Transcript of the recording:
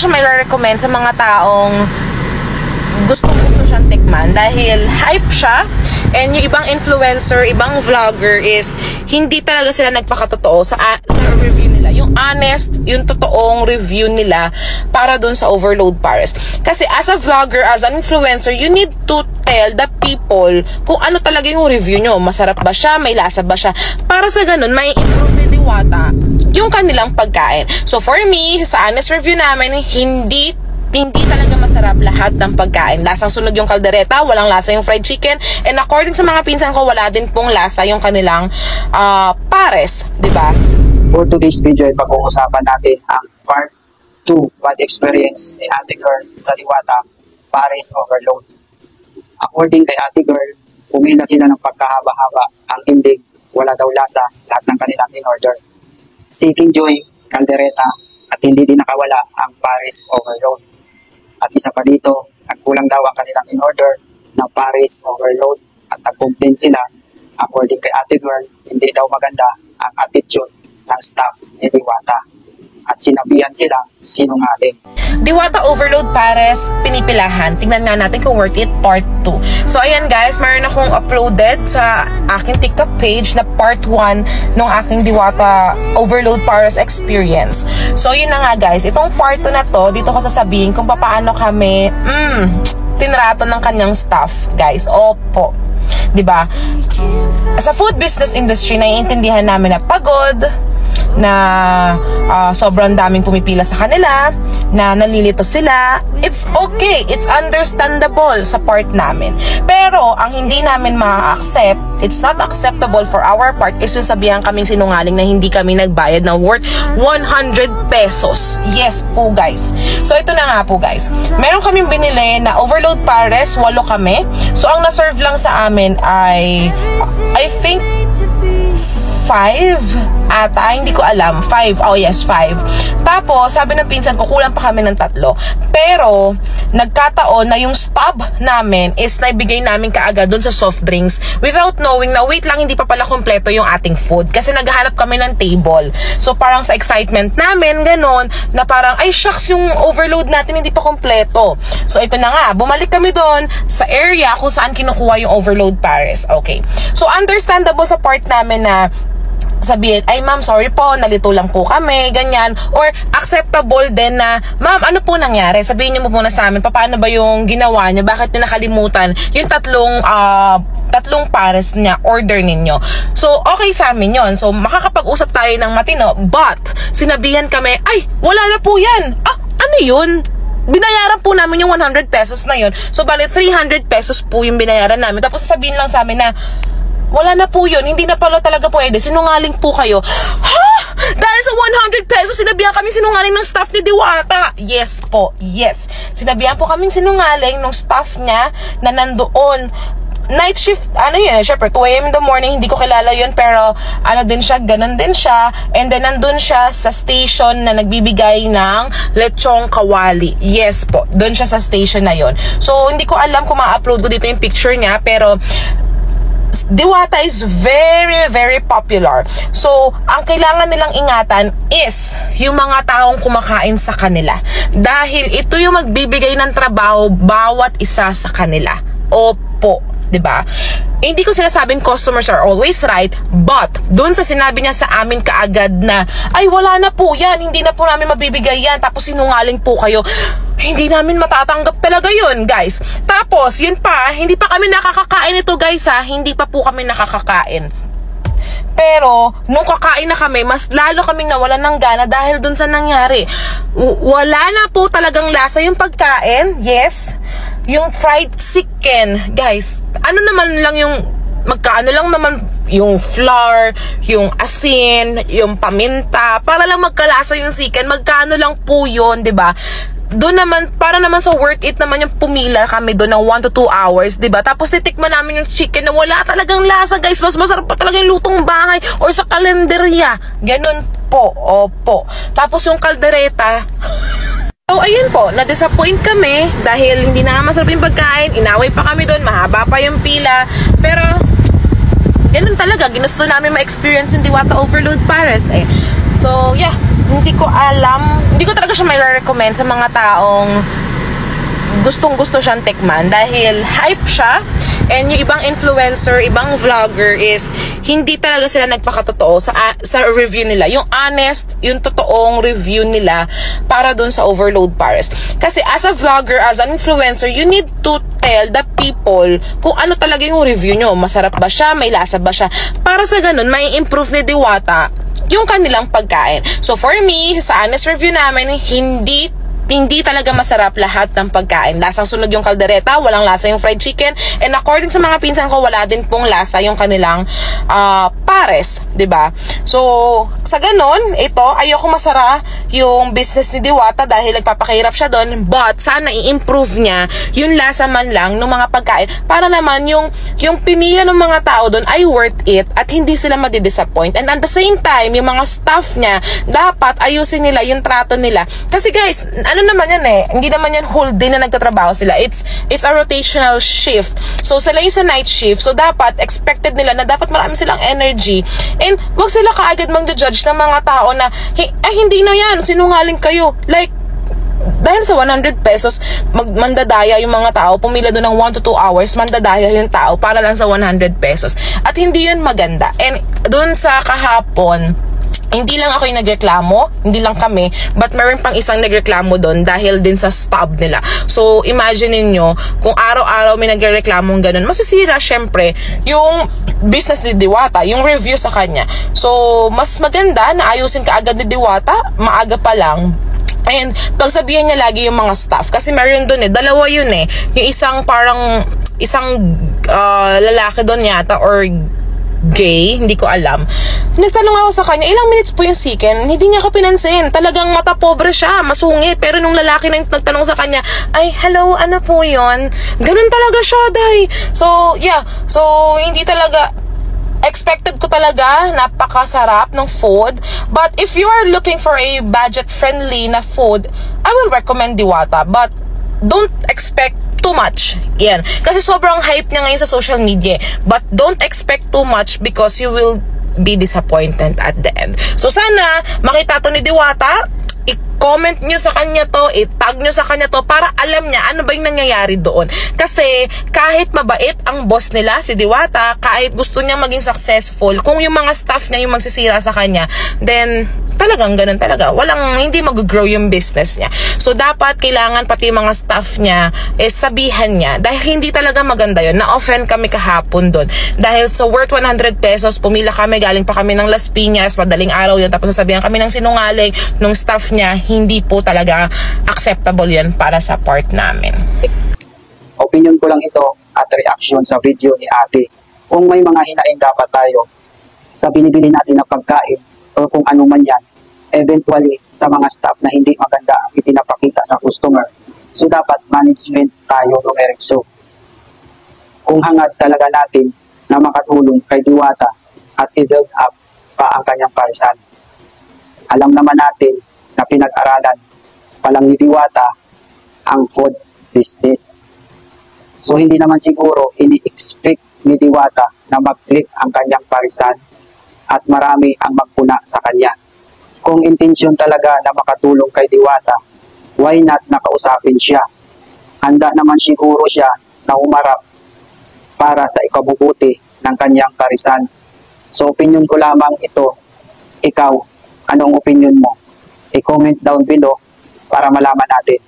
siya may recommend sa mga taong gusto siyang tikman dahil hype siya, and yung ibang influencer, ibang vlogger is hindi talaga sila nagpakatotoo sa review nila. Yung honest, yung totoong review nila para dun sa Overload Pares. Kasi as a vlogger, as an influencer, you need to tell the people kung ano talaga yung review nyo. Masarap ba siya? May lasa ba siya? Para sa ganun, may improve ni Diwata yung kanilang pagkain. So for me, sa honest review namin, hindi talaga masarap lahat ng pagkain. Lasang sunog yung kaldereta, walang lasa yung fried chicken, and according sa mga pinsan ko, wala din pong lasa yung kanilang pares, di ba? For today's video ay pag-uusapan natin ang part 2, bad experience ni Ate Girl sa Diwata Pares Overload. According kay Ate Girl, pumila sila ng pagkahaba-haba, ang indig, wala daw lasa, lahat ng kanilang in-order. Seeking Joy, kaldereta, at hindi din nakawala ang Pares Overload. At isa pa dito, nagkulang daw ang kanilang in-order ng Pares Overload at nag-complain sila. According kay Ate Girl, hindi daw maganda ang attitude ng staff ni Diwata. At sinabihan sila sinungaling. Diwata Overload Pares, pinipilahan. Tingnan nga natin kung worth it, part 2. So ayan guys, mayroon akong uploaded sa aking TikTok page na part 1 ng aking Diwata Overload Pares experience. So yun na nga guys, itong part 2 na to, dito ko sasabihin kung paano kami tinrato ng kanyang staff, guys. Opo. 'Di ba? Sa food business industry, naiintindihan namin na pagod, na sobrang daming pumipila sa kanila, na nalilito sila. It's okay, it's understandable sa part namin. Pero ang hindi namin ma-accept, it's not acceptable for our part, is yung sabihan kaming sinungaling na hindi kami nagbayad ng worth 100 pesos. Yes po guys. So ito na nga po guys, meron kaming binili na Overload Pares, 8 kami. So ang na-serve lang sa amin ay I think 5 ata, hindi ko alam. 5, oh yes, 5. Tapos, sabi ng pinsan ko, kulang pa kami ng 3. Pero, nagkataon na yung stub namin is naibigay namin kaagad dun sa soft drinks without knowing na wait lang, hindi pa pala kompleto yung ating food. Kasi naghahanap kami ng table. So, parang sa excitement namin, ganon, na parang, ay shucks, yung overload natin hindi pa kompleto. So, ito na nga, bumalik kami dun sa area kung saan kinukuha yung Overload Pares. Okay. So, understandable sa part namin na sabihin, ay ma'am, sorry po, nalito lang po kami, ganyan. Or acceptable din na, ma'am, ano po nangyari? Sabihin niyo mo muna sa amin, paano ba yung ginawa niya? Bakit niya nakalimutan yung tatlong pares niya, order ninyo? So, okay sa amin yon. So, makakapag-usap tayo ng matino. But, sinabihan kami, ay, wala na po yan. Ah, ano yun? Binayaran po namin yung 100 pesos na yun. So, bali 300 pesos po yung binayaran namin. Tapos, sabihin lang sa amin na, wala na po yun, hindi na pala talaga pwede, sinungaling po kayo. Ha? Dahil sa 100 pesos, sinabihan kami sinungaling ng staff ni Diwata. Yes po, yes. Sinabihan po kaming sinungaling ng staff niya na nandoon. Night shift, ano yun, syempre 2 AM in the morning, hindi ko kilala yun, pero ano din siya, ganun din siya. And then nandun siya sa station na nagbibigay ng lechong kawali. Yes po, dun siya sa station na yun. So, hindi ko alam kung ma-upload ko dito yung picture niya, pero Diwata is very, very popular. So, ang kailangan nilang ingatan is yung mga taong kumakain sa kanila. Dahil ito yung magbibigay ng trabaho bawat isa sa kanila. Opo. 'Di ba? Hindi ko sinasabing customers are always right, but doon sa sinabi niya sa amin kaagad na ay wala na po yan, hindi na po namin mabibigay yan, tapos sinungaling po kayo, hindi namin matatanggap talaga yun guys. Tapos yun pa, hindi pa kami nakakakain ito guys ha, hindi pa po kami nakakakain. Pero, nung kakain na kami, mas lalo kaming nawalan ng gana dahil dun sa nangyari. Wala na po talagang lasa yung pagkain. Yes. Yung fried chicken, guys, ano naman lang yung, magkaano lang naman yung flour, yung asin, yung paminta, para lang magkalasa yung chicken, magkano lang po yun, 'di ba? Doon naman, para naman sa worth it naman yung pumila kami doon ng 1 to 2 hours, 'di ba? Tapos titikman namin yung chicken na wala talagang lasa, guys. Mas masarap pa talaga yung lutong bahay or sa kalenderya. Ganun po, opo. Tapos yung kaldereta. So, ayun po, na-disappoint kami dahil hindi na masarap yung pagkain. Inaway pa kami doon, mahaba pa yung pila. Pero, ganun talaga, ginusto namin ma-experience yung Diwata Overload Pares eh. So, yeah. hindi ko alam, hindi ko talaga siya may recommend sa mga taong gustong-gusto siyang tikman dahil hype siya, and yung ibang influencer, ibang vlogger is hindi talaga sila nagpakatotoo sa review nila. Yung honest, yung totoong review nila para dun sa Overload Pares. Kasi as a vlogger, as an influencer, you need to tell the people kung ano talaga yung review nyo. Masarap ba siya? May lasa ba siya? Para sa ganun, may improve ni Diwata yung kanilang pagkain. So for me, sa honest review namin, hindi talaga masarap lahat ng pagkain. Lasang sunog yung kaldereta, walang lasa yung fried chicken, and according sa mga pinsan ko, wala din pong lasa yung kanilang pares, 'di ba? So, sa ganon, ito, ayoko masara yung business ni Diwata dahil nagpapakahirap siya doon, but sana i-improve niya yung lasa man lang ng mga pagkain para naman yung pinila ng mga tao doon ay worth it at hindi sila madidisappoint. And at the same time, yung mga staff niya, dapat ayusin nila yung trato nila. Kasi guys, ano naman yan hindi naman yan whole day na nagtatrabaho sila. It's a rotational shift. So sila yung sa night shift. So dapat expected nila na dapat marami silang energy. And wag sila kaagad mang-judge ng mga tao na hindi na yan, sinungaling kayo. Like, dahil sa 100 pesos, mandadaya yung mga tao, pumila doon ng 1 to 2 hours, mandadaya yung tao para lang sa 100 pesos. At hindi yun maganda. And doon sa kahapon, hindi lang ako yung nagreklamo, hindi lang kami, but meron pang isang nagreklamo doon dahil din sa stub nila. So, imagine niyo kung araw-araw may nagrereklamong ganun, masisira syempre yung business ni Diwata, yung review sa kanya. So, mas maganda na ayusin ka agad ni Diwata, maaga pa lang. And pagsabihan niya lagi yung mga staff, kasi meron doon dalawa yun yung isang lalaki doon yata or gay, hindi ko alam. Nagtanong ako sa kanya, ilang minutes po yung chicken? Hindi niya ako pinansin. Talagang mata pobre siya, masungit. Pero nung lalaki na nagtanong sa kanya, ay, hello, ano po yun? Ganun talaga siya, day. So, yeah. So, hindi talaga expected ko talaga, napakasarap ng food. But if you are looking for a budget-friendly na food, I will recommend Diwata. But don't expect too much. Yan. Kasi sobrang hype niya ngayon sa social media. But don't expect too much because you will be disappointed at the end. So sana makita to ni Diwata, i-comment nyo sa kanya to, i-tag nyo sa kanya to para alam niya ano ba yung nangyayari doon. Kasi kahit mabait ang boss nila, si Diwata, kahit gusto niya maging successful, kung yung mga staff niya yung magsisira sa kanya, then talagang ganun talaga. Hindi mag-grow yung business niya. So, dapat kailangan pati yung mga staff niya sabihan niya. Dahil hindi talaga maganda yun. Na-offend kami kahapon doon. Dahil sa worth 100 pesos, pumila kami, galing pa kami ng Las Piñas, madaling araw yun. Tapos sasabihan kami ng sinungaling nung staff niya. Hindi po talaga acceptable yan para sa part namin. Opinion ko lang ito at reaction sa video ni ate. Kung may mga hinaing dapat tayo sa binibili natin na pagkain o kung ano man yan, eventually sa mga staff na hindi maganda ang ipinapakita sa customer. So dapat management tayo dumiretso. Kung hangad talaga natin na makatulong kay Diwata at i-build up pa ang kanyang parisan. Alam naman natin na pinag-aralan palang ni Diwata ang food business. So hindi naman siguro ini-expect ni Diwata na mag-click ang kanyang parisan at marami ang magpuna sa kanya. Kung intensyon talaga na makatulong kay Diwata, why not nakausapin siya? Handa naman siguro siya na humarap para sa ikabubuti ng kanyang parisan. So opinion ko lamang ito. Ikaw, anong opinion mo? I-comment down below para malaman natin.